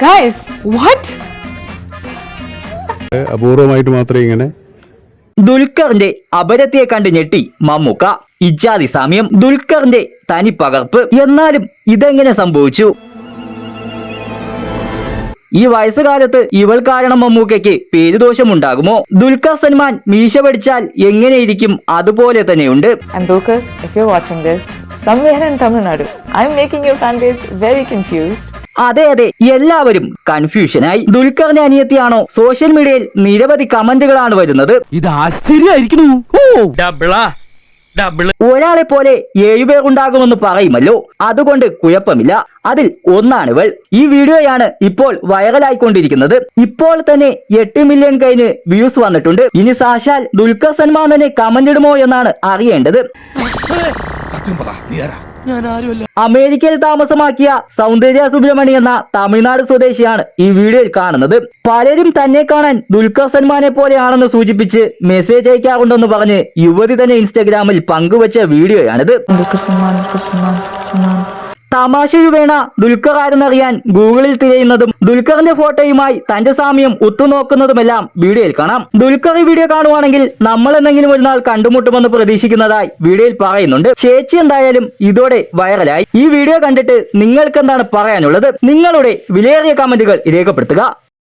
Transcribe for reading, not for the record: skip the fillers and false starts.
Guys, what? അപൂർവമായിട്ട് മാത്രമേ ഇങ്ങനെ. ദുൽഖറിന്റെ അപരത്തെ കണ്ട് ഞെട്ടി മമ്മൂക്ക. ഇജാതി സാമ്യം, ദുൽഖറിന്റെ തനി പകർപ്പ്. എന്നാലും ഇതെങ്ങനെ സംഭവിച്ചു? ഈ വയസ്സുകാലത്ത് ഇവൾ കാരണം മമ്മൂക്കയ്ക്ക് പേരുദോഷമുണ്ടാകുമോ? ദുൽഖർ സൽമാൻ മീശ പഠിച്ചാൽ എങ്ങനെയിരിക്കും അതുപോലെ തന്നെയുണ്ട്. And Dulquer, if you're watching this, somewhere in Tamil Nadu, I'm making your fan base very confused. അതെ, എല്ലാവരും കൺഫ്യൂഷനായി. ദുൽഖറിന്റെ അനിയത്തിയാണോ? സോഷ്യൽ മീഡിയയിൽ നിരവധി കമന്റുകളാണ് വരുന്നത്. ഇത് ആശ്ചര്യമായിരിക്കുന്നു. ഒരാളെ പോലെ 7 പേർ ഉണ്ടാകുമെന്ന് പറയുമല്ലോ, അതുകൊണ്ട് കുഴപ്പമില്ല. അതിൽ ഒന്നാണിവൾ. ഈ വീഡിയോയാണ് ഇപ്പോൾ വൈറലായിക്കൊണ്ടിരിക്കുന്നത്. ഇപ്പോൾ തന്നെ 8 മില്യൺ കഴിഞ്ഞ് വ്യൂസ് വന്നിട്ടുണ്ട്. ഇനി സാക്ഷാൽ ദുൽഖർ സൽമാൻ തന്നെ കമന്റ് ഇടുമോ എന്നാണ് അറിയേണ്ടത്. അമേരിക്കയിൽ താമസമാക്കിയ സൗന്ദര്യ സുബ്രഹ്മണി എന്ന തമിഴ്നാട് സ്വദേശിയാണ് ഈ വീഡിയോയിൽ കാണുന്നത്. പലരും തന്നെ കാണാൻ ദുൽഖർ സൽമാനെ പോലെയാണെന്ന് സൂചിപ്പിച്ച് മെസ്സേജ് അയക്കാറുണ്ടെന്ന് പറഞ്ഞ് യുവതി തന്നെ ഇൻസ്റ്റഗ്രാമിൽ പങ്കുവച്ച വീഡിയോയാണിത്. തമാശ രൂപേണ ദുൽഖർ ആരെന്നറിയാൻ ഗൂഗിളിൽ തിരയുന്നതും ദുൽഖറിന്റെ ഫോട്ടോയുമായി തന്റെ സാമ്യം ഒത്തുനോക്കുന്നതുമെല്ലാം വീഡിയോയിൽ കാണാം. ദുൽഖർ ഈ വീഡിയോ കാണുവാണെങ്കിൽ നമ്മൾ എന്തെങ്കിലും ഒരു നാൾ കണ്ടുമുട്ടുമെന്ന് പ്രതീക്ഷിക്കുന്നതായി വീഡിയോയിൽ പറയുന്നുണ്ട്. ചേച്ചി എന്തായാലും ഇതോടെ വൈറലായി. ഈ വീഡിയോ കണ്ടിട്ട് നിങ്ങൾക്ക് എന്താണ് പറയാനുള്ളത്? നിങ്ങളുടെ വിലയേറിയ കമന്റുകൾ രേഖപ്പെടുത്തുക.